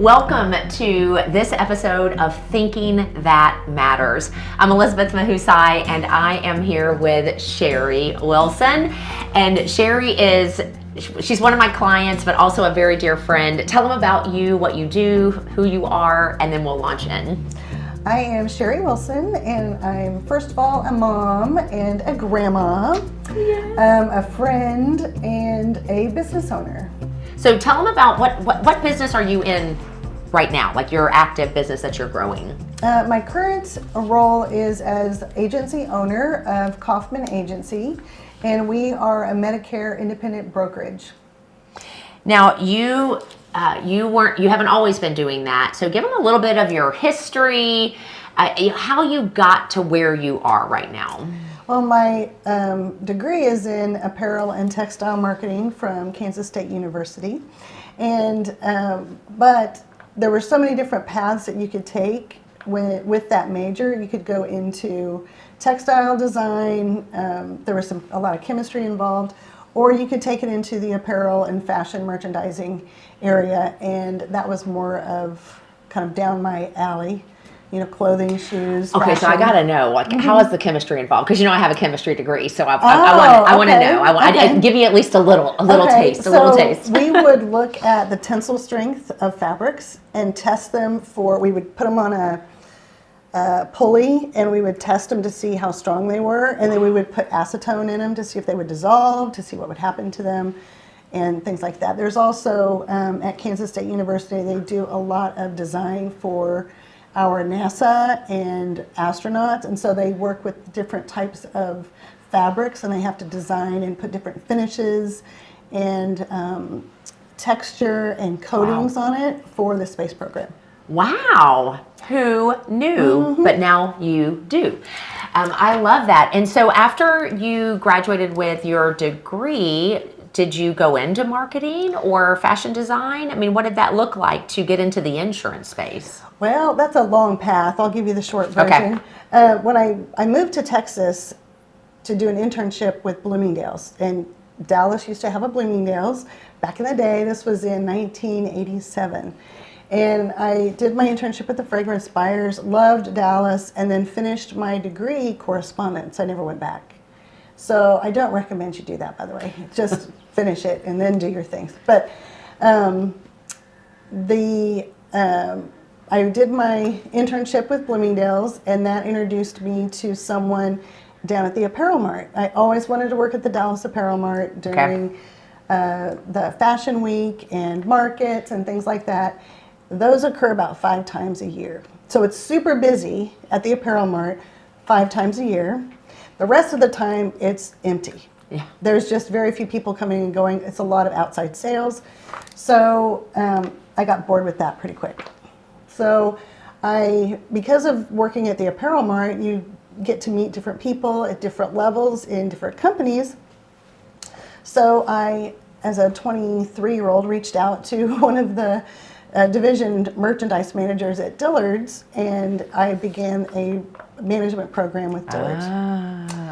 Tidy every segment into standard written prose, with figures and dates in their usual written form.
Welcome to this episode of Thinking That Matters. I'm Elizabeth Mahusai, and I am here with Sheri Wilson. And she's one of my clients, but also a very dear friend. Tell them about you, what you do, who you are, and then we'll launch in. I am Sheri Wilson, and I'm first of all a mom and a grandma, a friend, and a business owner. So tell them about what business are you in right now, like your active business that you're growing? My current role is as agency owner of Kaufman Agency, and we are a Medicare independent brokerage. Now you haven't always been doing that, so give them a little bit of your history, how you got to where you are right now. Well, my degree is in apparel and textile marketing from Kansas State University, and but there were so many different paths that you could take with that major. You could go into textile design. There was a lot of chemistry involved, or you could take it into the apparel and fashion merchandising area, and that was more of kind of down my alley. You know, clothing, shoes. Okay, fashion. so I gotta know, how is the chemistry involved? Because I have a chemistry degree, so I want to know. I give you at least a little taste. We would look at the tensile strength of fabrics and test them we would put them on a pulley, and we would test them to see how strong they were, and then we would put acetone in them to see if they would dissolve, to see what would happen to them, and things like that. There's also at Kansas State University, they do a lot of design for our NASA and astronauts, and so they work with different types of fabrics, and they have to design and put different finishes and texture and coatings on it for the space program. Wow, who knew? But now you do. I love that. And so after you graduated with your degree, did you go into marketing or fashion design? I mean, what did that look like to get into the insurance space? Well, that's a long path. I'll give you the short version. Okay. When I moved to Texas to do an internship with Bloomingdale's, and Dallas used to have a Bloomingdale's back in the day. This was in 1987. And I did my internship at the fragrance buyers, loved Dallas, and then finished my degree correspondence. I never went back. So I don't recommend you do that, by the way. Just finish it and then do your things. But I did my internship with Bloomingdale's, and that introduced me to someone down at the Apparel Mart. I always wanted to work at the Dallas Apparel Mart during the Fashion Week and markets and things like that. Those occur about 5 times a year. So it's super busy at the Apparel Mart 5 times a year. The rest of the time, it's empty. Yeah. There's just very few people coming and going. It's a lot of outside sales. So I got bored with that pretty quick. So because of working at the Apparel Mart, you get to meet different people at different levels in different companies. So I, as a 23-year-old, reached out to one of the division merchandise managers at Dillard's, and I began a management program with Dillard's.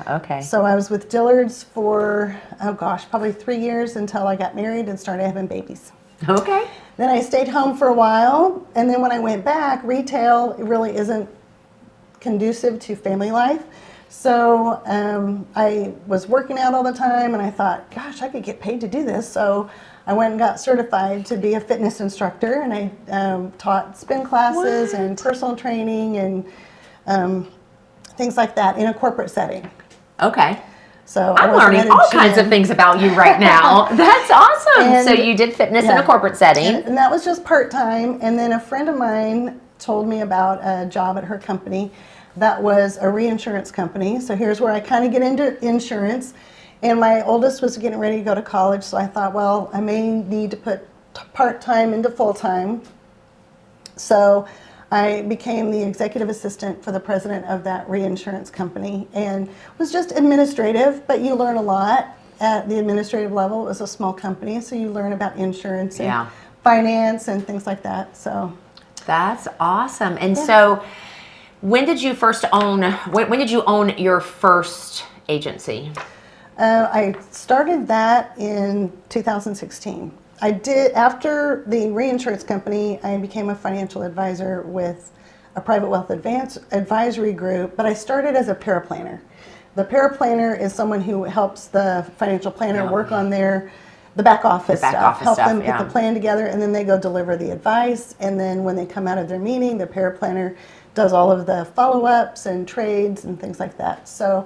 Okay. So I was with Dillard's for, probably 3 years until I got married and started having babies. Okay. Then I stayed home for a while, and then when I went back, retail really isn't conducive to family life. So I was working out all the time, and I thought, gosh, I could get paid to do this. So I went and got certified to be a fitness instructor, and I taught spin classes and personal training and things like that in a corporate setting. Okay. So I'm learning all kinds of things about you right now. That's awesome. So you did fitness in a corporate setting. And that was just part-time. And then a friend of mine told me about a job at her company that was a reinsurance company. So here's where I kind of get into insurance. And my oldest was getting ready to go to college, so I thought, well, I may need to put part-time into full-time. So I became the executive assistant for the president of that reinsurance company, and was just administrative, but you learn a lot at the administrative level. It was a small company, so you learn about insurance and finance and things like that. So that's awesome. And so when did you own your first agency? I started that in 2016. I did, after the reinsurance company, I became a financial advisor with a private wealth advisory group, but I started as a paraplanner. The paraplanner is someone who helps the financial planner work on the back office stuff, help them get the plan together, and then they go deliver the advice. And then when they come out of their meeting, the paraplanner does all of the follow-ups and trades and things like that. So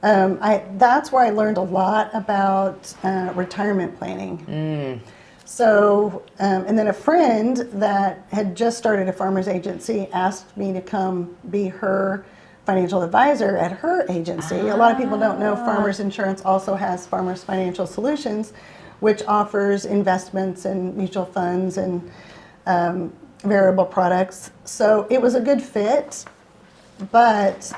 that's where I learned a lot about retirement planning. So, and then a friend that had just started a farmer's agency asked me to come be her financial advisor at her agency. A lot of people don't know Farmers Insurance also has Farmers Financial Solutions, which offers investments and mutual funds and variable products. So it was a good fit, but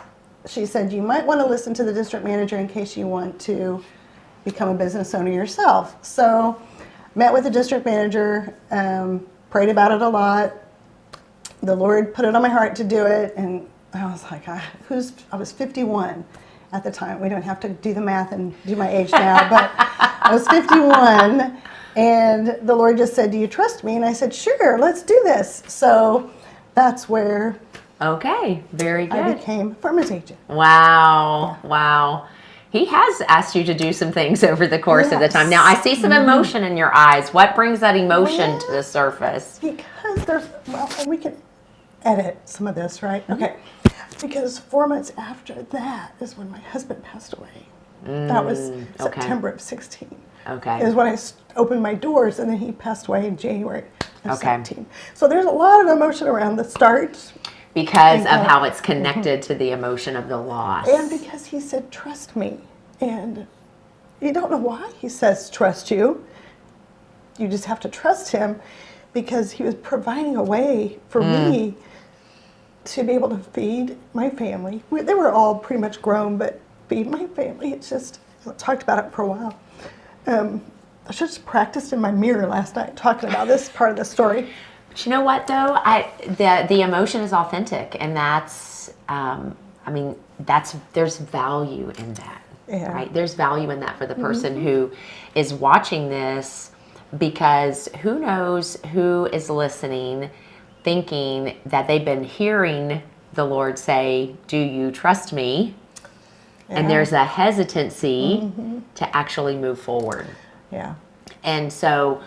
she said, you might want to listen to the district manager in case you want to become a business owner yourself. So met with the district manager, prayed about it a lot. The Lord put it on my heart to do it, and I was like, I was 51 at the time. We don't have to do the math and do my age now, but I was 51, and the Lord just said, do you trust me? And I said, sure, let's do this. So that's where very good. I became a farmer's agent. Wow. Yeah. Wow. He has asked you to do some things over the course of the time. Now, I see some emotion in your eyes. What brings that emotion to the surface? Because we can edit some of this, right? Okay. Because 4 months after that is when my husband passed away. That was September of 16. Okay. Is when I opened my doors, and then he passed away in January of 17. So there's a lot of emotion around the start. Because of how it's connected to the emotion of the loss. And because he said, trust me. And you don't know why he says trust you. You just have to trust him, because he was providing a way for me to be able to feed my family. They were all pretty much grown, but feed my family. It's just, I talked about it for a while. I should have practiced in my mirror last night talking about this part of the story. But you know what, though? The emotion is authentic, and that's, there's value in that, right? There's value in that for the person who is watching this, because who knows who is listening, thinking that they've been hearing the Lord say, do you trust me? And there's a hesitancy to actually move forward. Yeah. And so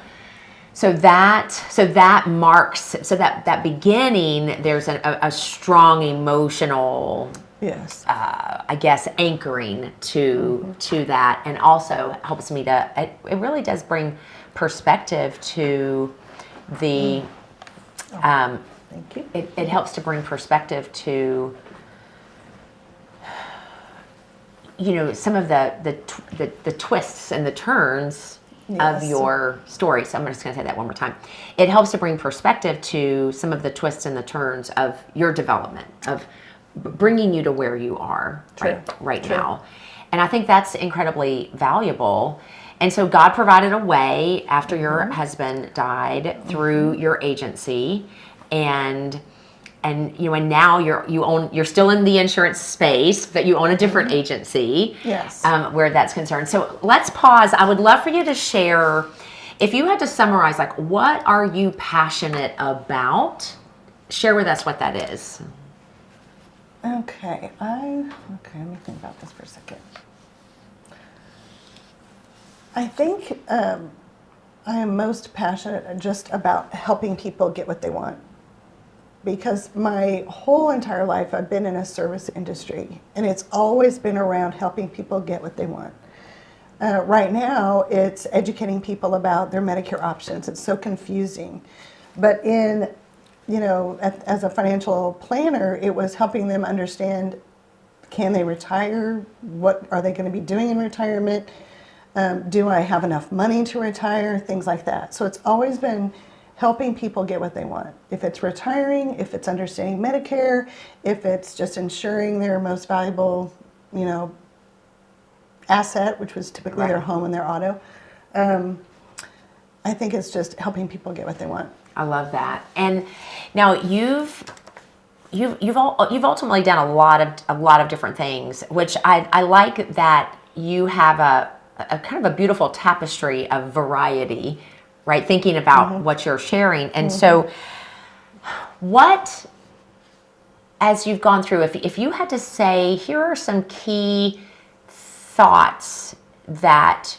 that marks, so that beginning, there's a strong emotional, I guess, anchoring to that, and also helps me to, it really does bring perspective to the, thank you. It helps to bring perspective to, some of the twists and the turns of your story. So I'm just going to say that one more time. It helps to bring perspective to some of the twists and the turns of your development, of bringing you to where you are right now. And I think that's incredibly valuable. And so God provided a way after your husband died through your agency, and now you're still in the insurance space, but you own a different agency. Yes. Where that's concerned. So let's pause. I would love for you to share, if you had to summarize, like, what are you passionate about? Share with us what that is. Okay. Let me think about this for a second. I think I am most passionate just about helping people get what they want. Because my whole entire life I've been in a service industry, and it's always been around helping people get what they want. Right now, it's educating people about their Medicare options. It's so confusing. But as a financial planner, it was helping them understand, can they retire? What are they going to be doing in retirement? Do I have enough money to retire? Things like that. So it's always been helping people get what they want. If it's retiring, if it's understanding Medicare, if it's just ensuring their most valuable, asset, which was typically their home and their auto. I think it's just helping people get what they want. I love that. And now you've ultimately done a lot of different things, which I like that you have a kind of a beautiful tapestry of variety right? Thinking about what you're sharing. And so what, as you've gone through, if you had to say, here are some key thoughts that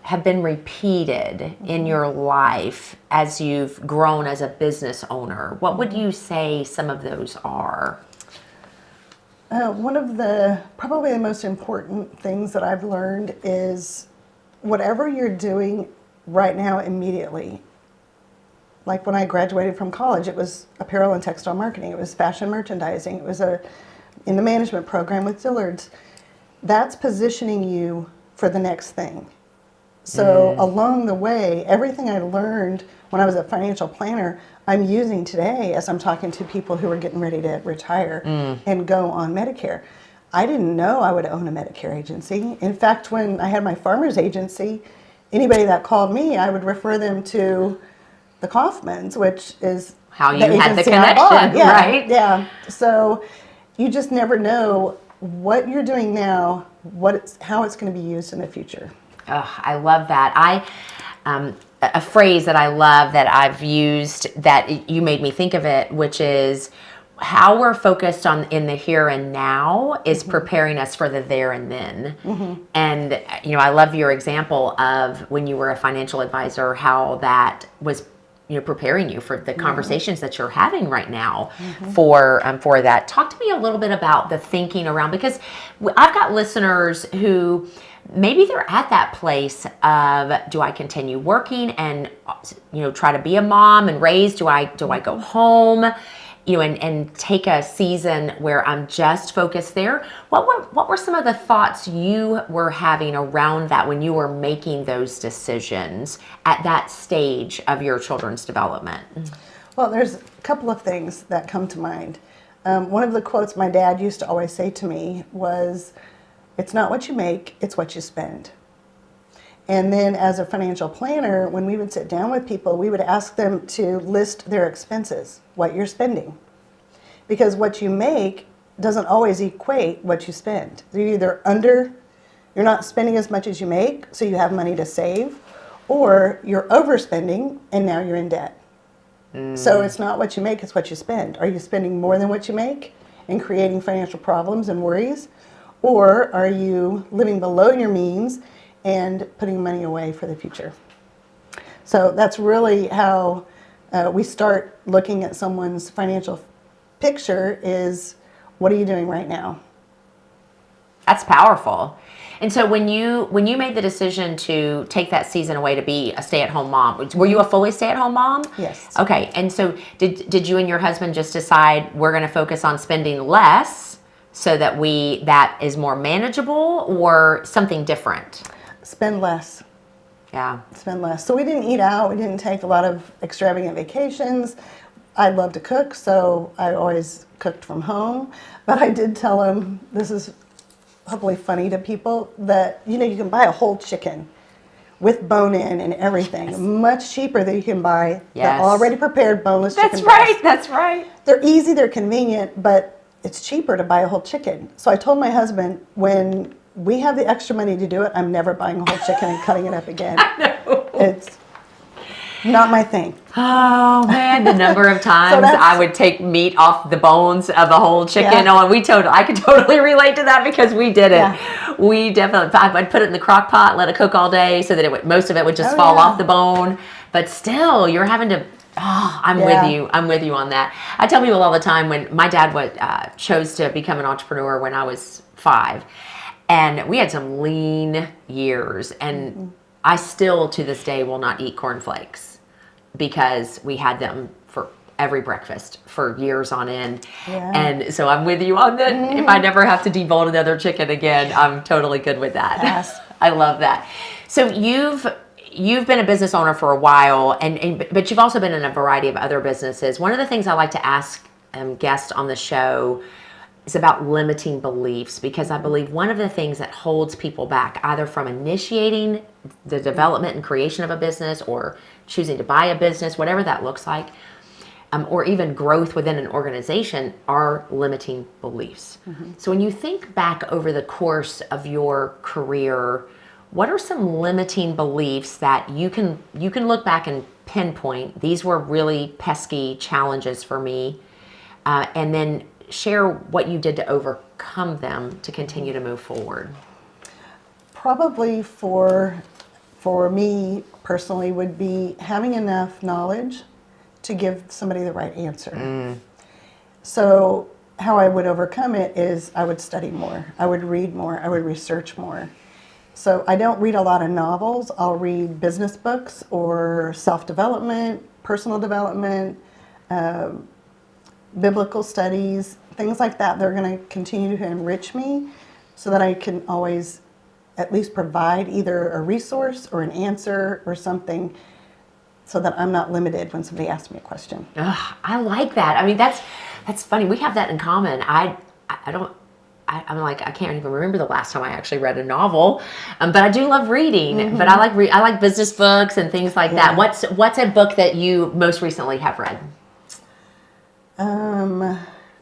have been repeated in your life as you've grown as a business owner, what would you say some of those are? One of the probably the most important things that I've learned is whatever you're doing right now immediately. Like when I graduated from college, it was apparel and textile marketing. It was fashion merchandising. It was in the management program with Dillard's. That's positioning you for the next thing. So along the way, everything I learned when I was a financial planner, I'm using today as I'm talking to people who are getting ready to retire and go on Medicare. I didn't know I would own a Medicare agency. In fact, when I had my farmer's agency, anybody that called me, I would refer them to the Kaufmans, which is how you the had the agency I bought. connection, Yeah, right? Yeah. So you just never know what you're doing now, how it's going to be used in the future. Oh, I love that. A phrase that I love that I've used that you made me think of it, which is how we're focused on in the here and now is preparing us for the there and then. And, I love your example of when you were a financial advisor, how that was preparing you for the conversations that you're having right now for that. Talk to me a little bit about the thinking around, because I've got listeners who maybe they're at that place of, do I continue working and try to be a mom and raise? Do I go home? And take a season where I'm just focused there. What were some of the thoughts you were having around that when you were making those decisions at that stage of your children's development? Well, there's a couple of things that come to mind. One of the quotes my dad used to always say to me was, "It's not what you make, it's what you spend." And then as a financial planner, when we would sit down with people, we would ask them to list their expenses, what you're spending. Because what you make doesn't always equate what you spend. You're not spending as much as you make, so you have money to save, or you're overspending and now you're in debt. So it's not what you make, it's what you spend. Are you spending more than what you make and creating financial problems and worries? Or are you living below your means and putting money away for the future? So that's really how we start looking at someone's financial picture is, what are you doing right now? That's powerful. And so when you made the decision to take that season away to be a stay-at-home mom, were you a fully stay-at-home mom? Yes. Okay. And so did you and your husband just decide we're going to focus on spending less so that that is more manageable, or something different? Spend less. Yeah. Spend less. So we didn't eat out. We didn't take a lot of extravagant vacations. I love to cook, so I always cooked from home. But I did tell him, this is hopefully funny to people, that you can buy a whole chicken with bone in and everything, much cheaper than you can buy the already prepared boneless chicken breast. That's right. They're easy, they're convenient, but it's cheaper to buy a whole chicken. So I told my husband, when we have the extra money to do it, I'm never buying a whole chicken and cutting it up again. I know. It's not my thing. Oh man, the number of times I would take meat off the bones of a whole chicken. Yeah. Oh, I could totally relate to that, because we did it. Yeah. We definitely, I'd put it in the crock pot, let it cook all day so that most of it would just fall off the bone. But still, you're having to, I'm with you. I'm with you on that. I tell people all the time, when my dad chose to become an entrepreneur when I was 5, and we had some lean years, and I still to this day will not eat cornflakes, because we had them for every breakfast for years on end. Yeah. And so I'm with you on that. If I never have to debone another chicken again, I'm totally good with that. Yes. I love that. So you've been a business owner for a while, but you've also been in a variety of other businesses. One of the things I like to ask guests on the show is about limiting beliefs, because I believe one of the things that holds people back, either from initiating the development and creation of a business, or choosing to buy a business, whatever that looks like, or even growth within an organization, are limiting beliefs. So when you think back over the course of your career, what are some limiting beliefs that you can look back and pinpoint? These were really pesky challenges for me, and then share what you did to overcome them to continue to move forward. Probably for me personally would be having enough knowledge to give somebody the right answer. So how I would overcome it is I would study more, I would read more, I would research more. So I don't read a lot of novels. I'll read business books or self-development, personal development, biblical studies, things like that. They're going to continue to enrich me so that I can always at least provide either a resource or an answer or something so that I'm not limited when somebody asks me a question. I like that. I mean, that's funny. We have that in common. I'm like, I can't even remember the last time I actually read a novel, but I do love reading. But I like business books and things like that. What's a book that you most recently have read?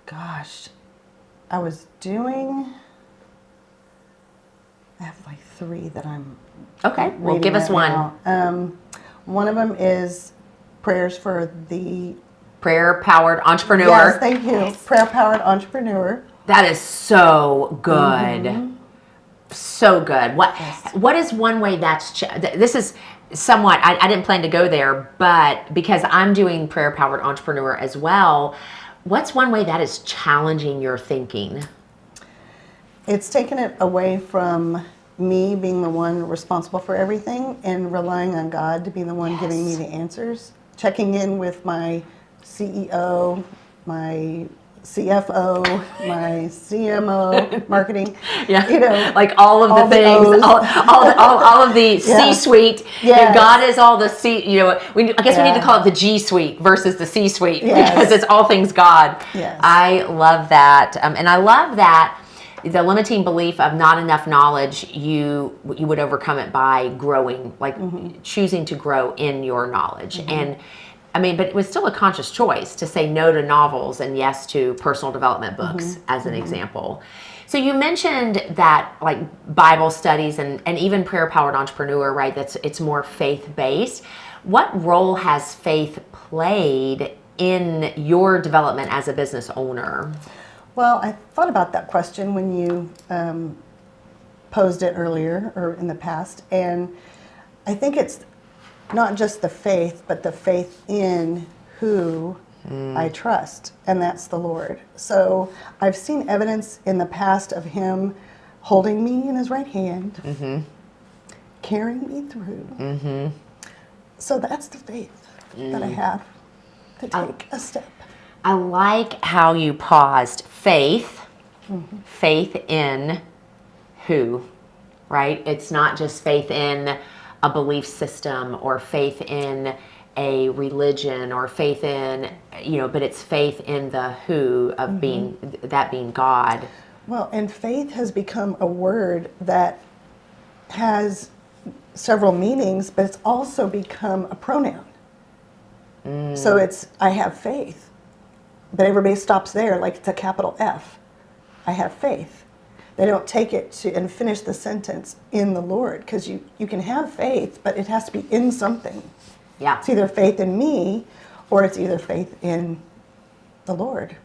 Gosh, I have like 3 that I'm okay. Well, give us one. One of them is Prayers for the Prayer-Powered Entrepreneur. Yes, thank you. Prayer-Powered Entrepreneur. That is so good. So good. What is one way that's this is somewhat, I didn't plan to go there, but because I'm doing Prayer-Powered Entrepreneur as well, what's one way that is challenging your thinking? It's taken it away from me being the one responsible for everything and relying on God to be the one giving me the answers. Checking in with my CEO, my CFO, my CMO, marketing. Yeah, you know, like all of the things, all of the C-suite. Yes. And God is all the C. You know, I guess we need to call it the G-suite versus the C-suite because it's all things God. Yes. I love that, and I love that. The limiting belief of not enough knowledge, you would overcome it by growing, like choosing to grow in your knowledge. And I mean, but it was still a conscious choice to say no to novels and yes to personal development books, as an example. So you mentioned that like Bible studies and even Prayer-Powered Entrepreneur, right? It's more faith-based. What role has faith played in your development as a business owner? Well, I thought about that question when you posed it earlier or in the past, and I think it's not just the faith, but the faith in who I trust, and that's the Lord. So I've seen evidence in the past of Him holding me in His right hand, carrying me through. So that's the faith that I have to take a step. I like how you paused. Faith, faith in who, right? It's not just faith in a belief system or faith in a religion or faith in, but it's faith in the who of being God. Well, and faith has become a word that has several meanings, but it's also become a pronoun. So it's, I have faith. But everybody stops there, like it's a capital F. I have faith. They don't take it to and finish the sentence in the Lord, because you can have faith, but it has to be in something. Yeah. It's either faith in me, or it's either faith in the Lord.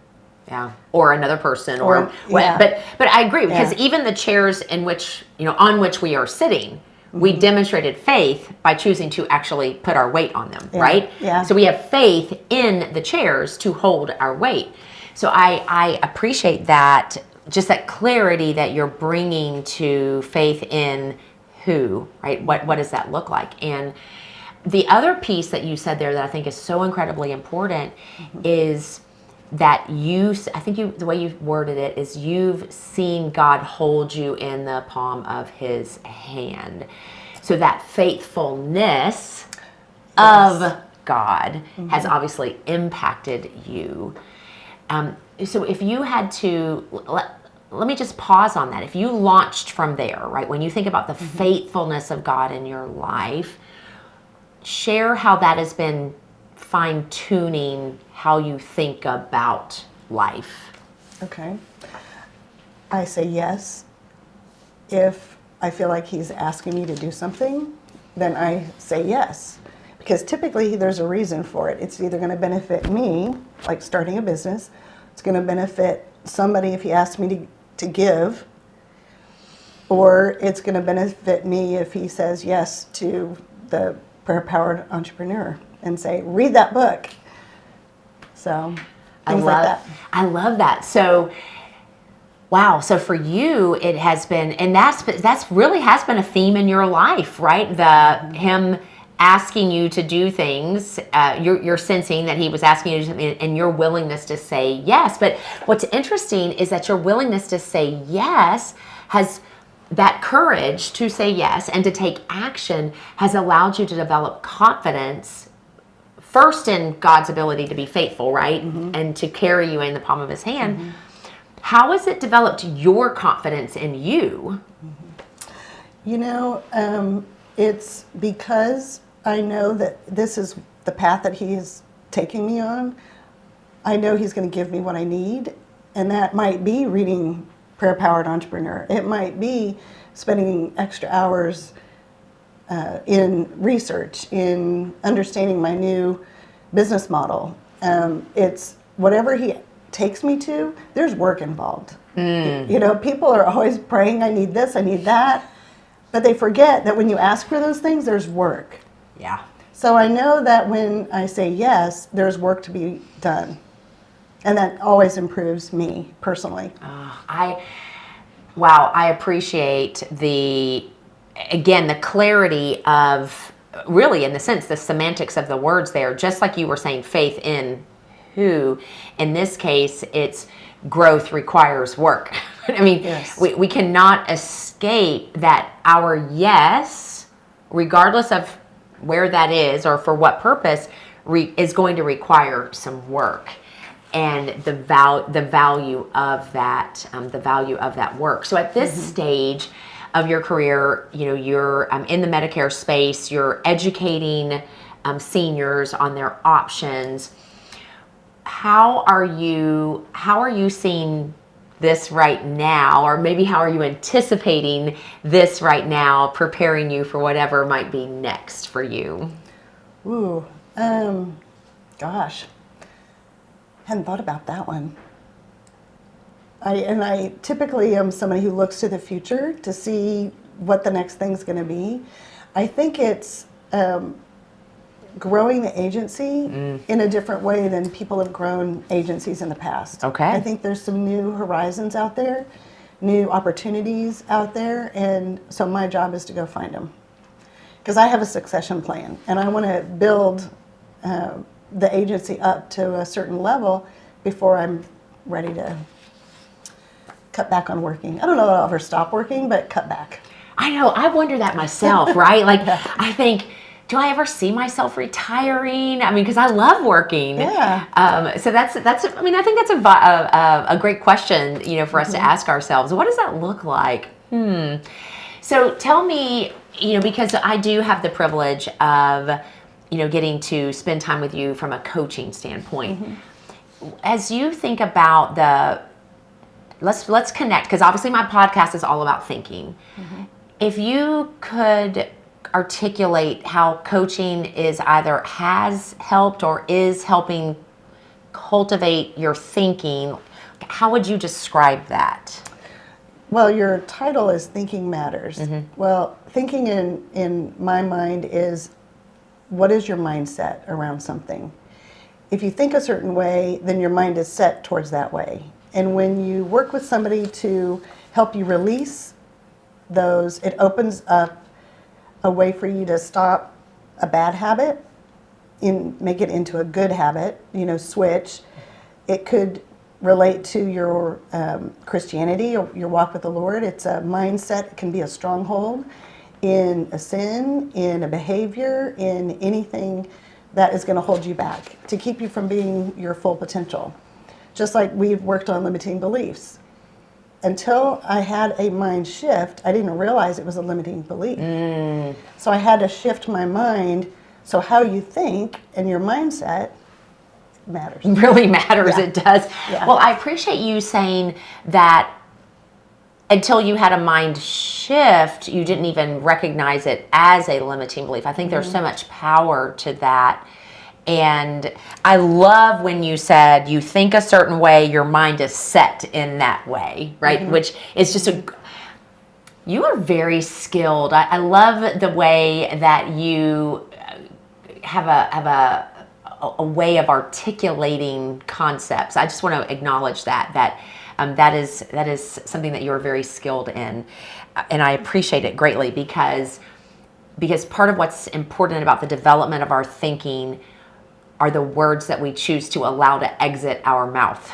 Yeah, or another person, Or but I agree, because even the chairs in which on which we are sitting, we demonstrated faith by choosing to actually put our weight on them, right? Yeah. So we have faith in the chairs to hold our weight. So I appreciate that, just that clarity that you're bringing to faith in who, right? What does that look like? And the other piece that you said there that I think is so incredibly important is that the way you worded it is you've seen God hold you in the palm of His hand. So that faithfulness of God has obviously impacted you. So if you had to, let me just pause on that. If you launched from there, right, when you think about the faithfulness of God in your life, share how that has been fine-tuning how you think about life. Okay. I say yes if I feel like he's asking me to do something, then I say yes. Because typically there's a reason for it. It's either going to benefit me, like starting a business. It's going to benefit somebody if he asks me to give. Or it's going to benefit me if he says yes to the prayer-powered entrepreneur and say, read that book. So things like that. I love that. So, wow. So for you, it has been, and that's really has been a theme in your life, right? Him asking you to do things, you're sensing that he was asking you to do something, and your willingness to say yes. But what's interesting is that your willingness to say yes has, that courage to say yes and to take action has allowed you to develop confidence, first in God's ability to be faithful, right? And to carry you in the palm of his hand. How has it developed your confidence in you? You know, it's because I know that this is the path that he is taking me on. I know he's going to give me what I need, and that might be reading Prayer-Powered Entrepreneur. It might be spending extra hours in research, in understanding my new business model. It's whatever he takes me to, there's work involved. You know, people are always praying, I need this, I need that, but they forget that when you ask for those things, there's work. Yeah. So I know that when I say yes, there's work to be done. And that always improves me personally. I appreciate the clarity of, really, in the sense, the semantics of the words there, just like you were saying, faith in who. In this case, it's growth requires work. I mean, yes. we cannot escape that our yes, regardless of where that is or for what purpose, is going to require some work. And the value of that work. So at this stage of your career, you know, you're in the Medicare space. You're educating seniors on their options. How are you seeing this right now, or maybe how are you anticipating this right now, preparing you for whatever might be next for you? Ooh, gosh. Hadn't thought about that one. I typically am somebody who looks to the future to see what the next thing's going to be. I think it's growing the agency in a different way than people have grown agencies in the past. Okay. I think there's some new horizons out there, new opportunities out there, and so my job is to go find them. Because I have a succession plan, and I want to build the agency up to a certain level before I'm ready to cut back on working. I don't know that I'll ever stop working, but cut back. I know. I wonder that myself, right? Like, I think, do I ever see myself retiring? I mean, because I love working. Yeah. So that's. I mean, I think that's a great question, you know, for us to ask ourselves. What does that look like? So tell me, you know, because I do have the privilege of, you know, getting to spend time with you from a coaching standpoint. As you think about let's connect, because obviously my podcast is all about thinking. If you could articulate how coaching either has helped or is helping cultivate your thinking, how would you describe that? Well, your title is Thinking Matters. Well, thinking in my mind is, what is your mindset around something? If you think a certain way, then your mind is set towards that way. And when you work with somebody to help you release those, it opens up a way for you to stop a bad habit and make it into a good habit, you know, switch. It could relate to your Christianity or your walk with the Lord. It's a mindset. It can be a stronghold in a sin, in a behavior, in anything that is going to hold you back, to keep you from being your full potential. Just like we've worked on limiting beliefs. Until I had a mind shift, I didn't realize it was a limiting belief. So I had to shift my mind. So how you think and your mindset matters. Really matters. Yeah. It does. Yeah. Well, I appreciate you saying that until you had a mind shift, you didn't even recognize it as a limiting belief. I think there's so much power to that. And I love when you said you think a certain way, your mind is set in that way, right? Which is just you are very skilled. I love the way that you have a way of articulating concepts. I just want to acknowledge that is something that you're very skilled in, and I appreciate it greatly because part of what's important about the development of our thinking are the words that we choose to allow to exit our mouth.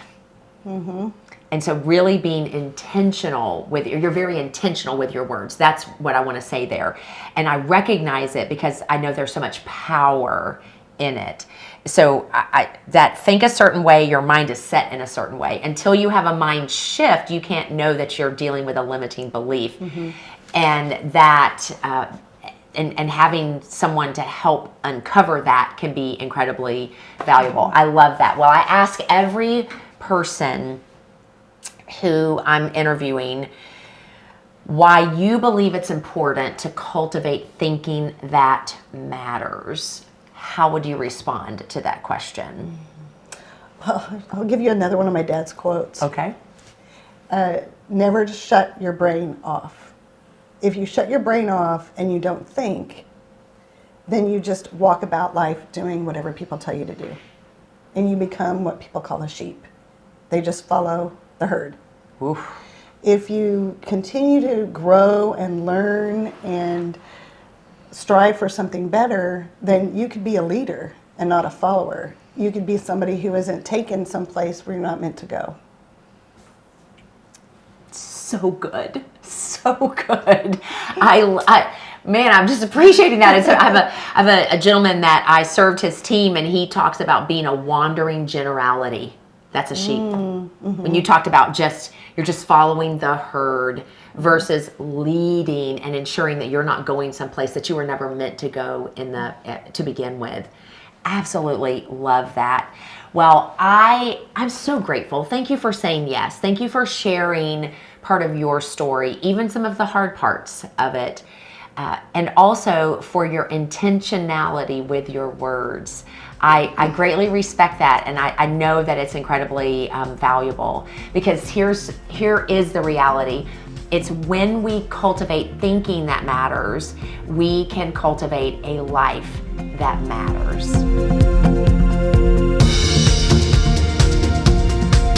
And so really being intentional you're very intentional with your words. That's what I want to say there. And I recognize it because I know there's so much power in it. So that think a certain way, your mind is set in a certain way. Until you have a mind shift, you can't know that you're dealing with a limiting belief. And that, and having someone to help uncover that can be incredibly valuable. I love that. Well, I ask every person who I'm interviewing why you believe it's important to cultivate thinking that matters. How would you respond to that question? Well, I'll give you another one of my dad's quotes. Okay. Never shut your brain off. If you shut your brain off and you don't think, then you just walk about life doing whatever people tell you to do. And you become what people call a sheep. They just follow the herd. Oof. If you continue to grow and learn and strive for something better, then you could be a leader and not a follower. You could be somebody who isn't taken someplace where you're not meant to go. So good. So good. Man, I'm just appreciating that. And so I have a gentleman that I served his team, and he talks about being a wandering generality. That's a sheep. When you talked about you're just following the herd versus leading and ensuring that you're not going someplace that you were never meant to go to begin with. Absolutely love that. Well, I'm so grateful. Thank you for saying yes. Thank you for sharing part of your story, even some of the hard parts of it. And also for your intentionality with your words. I greatly respect that, and I know that it's incredibly valuable, because here is the reality. It's when we cultivate thinking that matters, we can cultivate a life that matters.